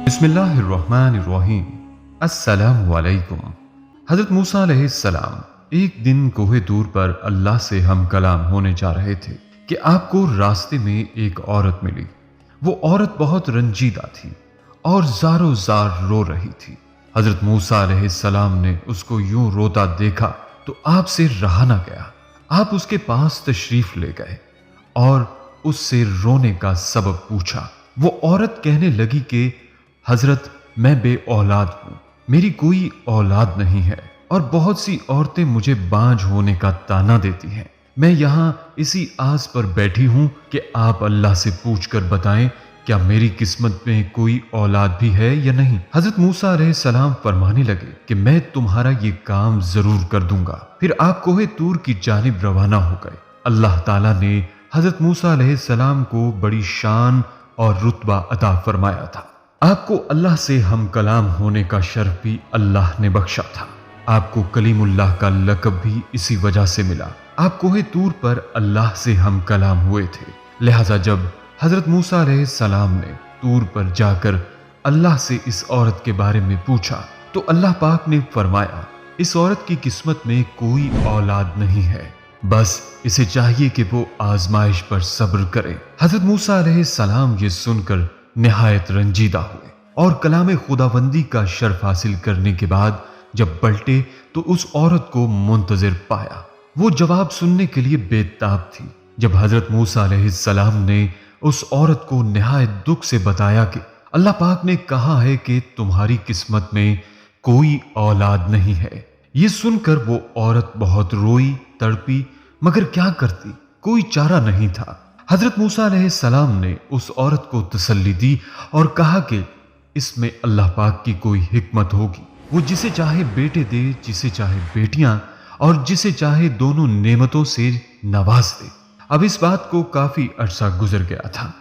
बिस्मिल्लाहिर्रहमानिर्रहीम। अस्सलामु अलैकुम। हजरत मूसा अलैहिस्सलाम एक दिन कोहे दूर पर अल्लाह से हम कलाम होने जा रहे थे कि आपको रास्ते में एक औरत मिली। वो औरत बहुत रंजीदा थी और ज़ारो ज़ार रो रही थी। हजरत मूसा अलैहिस्सलाम ने उसको यूं रोता देखा तो आपसे रहा ना गया। आप उसके पास तशरीफ ले गए और उससे रोने का सबब पूछा। वो औरत कहने लगी कि हजरत, मैं बे औलाद हूं, मेरी कोई औलाद नहीं है और बहुत सी औरतें मुझे बांझ होने का ताना देती हैं। मैं यहां इसी आस पर बैठी हूं कि आप अल्लाह से पूछकर बताएं क्या मेरी किस्मत में कोई औलाद भी है या नहीं। हजरत मूसा अलैहिस्सलाम फरमाने लगे कि मैं तुम्हारा ये काम जरूर कर दूंगा। फिर आप कोहे तूर की जानिब रवाना हो गए। अल्लाह ताला ने हजरत मूसा अलैहिस्सलाम को बड़ी शान और रुतबा अता फरमाया था। आपको अल्लाह से हम कलाम होने का शर्फ भी अल्लाह ने बख्शा था। आपको कलीमुल्लाह का लक़ब भी इसी वजह से मिला। आप कोहे तूर पर अल्लाह से हम कलाम हुए थे। लिहाजा जब हजरत मूसा अलैहिस्सलाम ने तूर पर जाकर अल्लाह से इस औरत के बारे में पूछा तो अल्लाह पाक ने फरमाया, इस औरत की किस्मत में कोई औलाद नहीं है, बस इसे चाहिए कि वो आजमाइश पर सब्र करे। हजरत मूसा अलैहिस्सलाम ये सुनकर निहायत रंजीदा हुए और कलाम खुदाबंदी का शर्फ हासिल करने के बाद जब पलटे तो उस औरत को मुंतजिर पाया। वो जवाब सुनने के लिए बेताब थी। जब हजरत मूसा अलैहिस्सलाम ने उस औरत को निहायत दुख से बताया कि अल्लाह पाक ने कहा है कि तुम्हारी किस्मत में कोई औलाद नहीं है, ये सुनकर वो औरत बहुत रोई तड़पी, मगर क्या करती, कोई चारा नहीं था। हजरत मूसा अलैहिस्सलाम ने उस औरत को तसल्ली दी और कहा कि इसमें अल्लाह पाक की कोई हिकमत होगी। वो जिसे चाहे बेटे दे, जिसे चाहे बेटियां और जिसे चाहे दोनों नेमतों से नवाज दे। अब इस बात को काफी अरसा गुजर गया था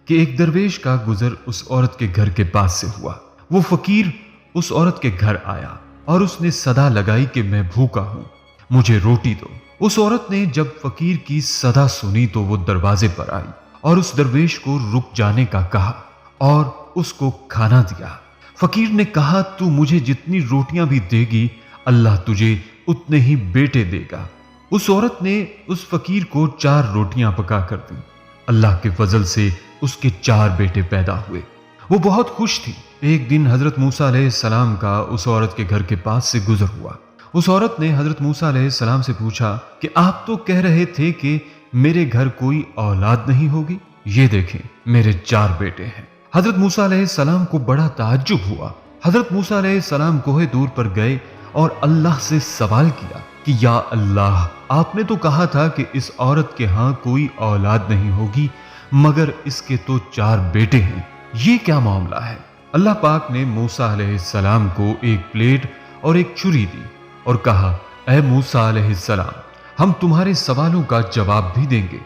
कि एक दरवेश का गुजर उस औरत के घर के पास से हुआ। वो फकीर उस औरत के घर आया और उसने सदा लगाई कि मैं भूखा हूं, मुझे रोटी दो। उस औरत ने जब फकीर की सदा सुनी तो वो दरवाजे पर आई और उस दरवेश को रुक जाने का कहा और उसको खाना दिया। फकीर ने कहा, तू मुझे जितनी रोटियां भी देगी अल्लाह तुझे उतने ही बेटे देगा। उस औरत ने उस फकीर को 4 रोटियां पका कर दी। अल्लाह के फजल से उसके 4 बेटे पैदा हुए। वो बहुत खुश थी। एक दिन हजरत मूसा अलैहिस्सलाम का उस औरत के घर के पास से गुजर हुआ। उस औरत ने हजरत मूसा अलैहिस्सलाम से पूछा कि आप तो कह रहे थे कि मेरे घर कोई औलाद नहीं होगी, ये देखें मेरे 4 बेटे हैं। हजरत मूसा अलैहिस्सलाम को बड़ा ताज्जुब हुआ। हजरत मूसा अलैहिस्सलाम कोहे दूर पर गए और अल्लाह से सवाल किया कि या अल्लाह, आपने तो कहा था कि इस औरत के यहाँ कोई औलाद नहीं होगी, मगर इसके तो 4 बेटे हैं, ये क्या मामला है। अल्लाह पाक ने मूसा अलैहिस्सलाम को एक प्लेट और एक छुरी दी और कहा, ऐ मूसा अलैहिस्सलाम, हम तुम्हारे सवालों का जवाब भी देंगे,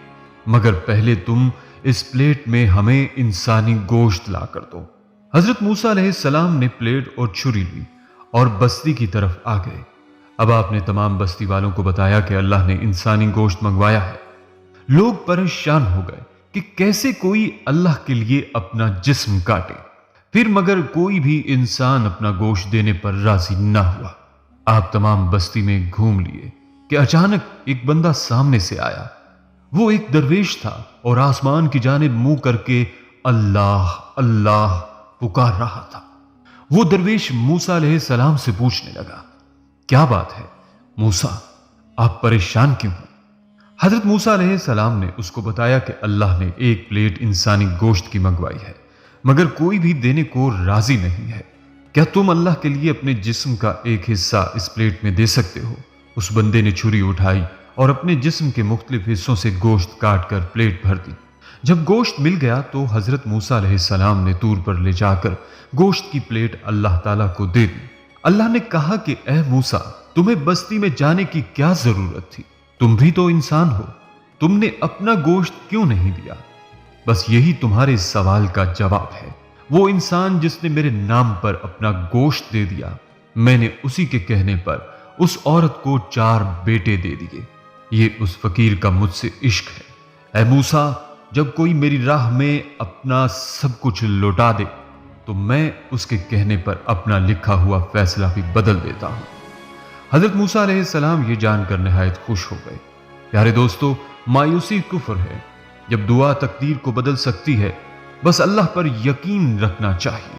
मगर पहले तुम इस प्लेट में हमें इंसानी गोश्त ला कर दो। हजरत मूसा अलैहिस्सलाम ने प्लेट और छुरी ली और बस्ती की तरफ आ गए। अब आपने तमाम बस्ती वालों को बताया कि अल्लाह ने इंसानी गोश्त मंगवाया है। लोग परेशान हो गए कि कैसे कोई अल्लाह के लिए अपना जिस्म काटे। फिर मगर कोई भी इंसान अपना गोश्त देने पर राजी ना हुआ। आप तमाम बस्ती में घूम लिए कि अचानक एक बंदा सामने से आया। वो एक दरवेश था और आसमान की जानिब मुंह करके अल्लाह अल्लाह पुकार रहा था। वो दरवेश मूसा अलैहिस्सलाम से पूछने लगा, क्या बात है मूसा, आप परेशान क्यों हो। हजरत मूसा अलैहिस्सलाम ने उसको बताया कि अल्लाह ने एक प्लेट इंसानी गोश्त की मंगवाई है, मगर कोई भी देने को राजी नहीं है। क्या तुम अल्लाह के लिए अपने जिस्म का एक हिस्सा इस प्लेट में दे सकते हो। उस बंदे ने छुरी उठाई और अपने जिस्म के मुख्तलिफ हिस्सों से गोश्त काट कर प्लेट भर दी। जब गोश्त मिल गया तो हजरत मूसा अलैहिस्सलाम ने तूर पर ले जाकर गोश्त की प्लेट अल्लाह ताला को दे दी। अल्लाह ने कहा कि ए मूसा, तुम्हें बस्ती में जाने की क्या जरूरत थी, तुम भी तो इंसान हो, तुमने अपना गोश्त क्यों नहीं दिया। बस यही तुम्हारे सवाल का जवाब है। वो इंसान जिसने मेरे नाम पर अपना गोश्त दे दिया, मैंने उसी के कहने पर उस औरत को 4 बेटे दे दिए। ये उस फकीर का मुझसे इश्क है। ऐ मूसा, जब कोई मेरी राह में अपना सब कुछ लौटा दे تو میں اس کے کہنے پر اپنا لکھا ہوا فیصلہ بھی بدل دیتا ہوں۔ حضرت موسیٰ علیہ السلام یہ جان کر نہایت خوش ہو گئے۔ پیارے دوستو، مایوسی کفر ہے۔ جب دعا تقدیر کو بدل سکتی ہے، بس اللہ پر یقین رکھنا چاہیے۔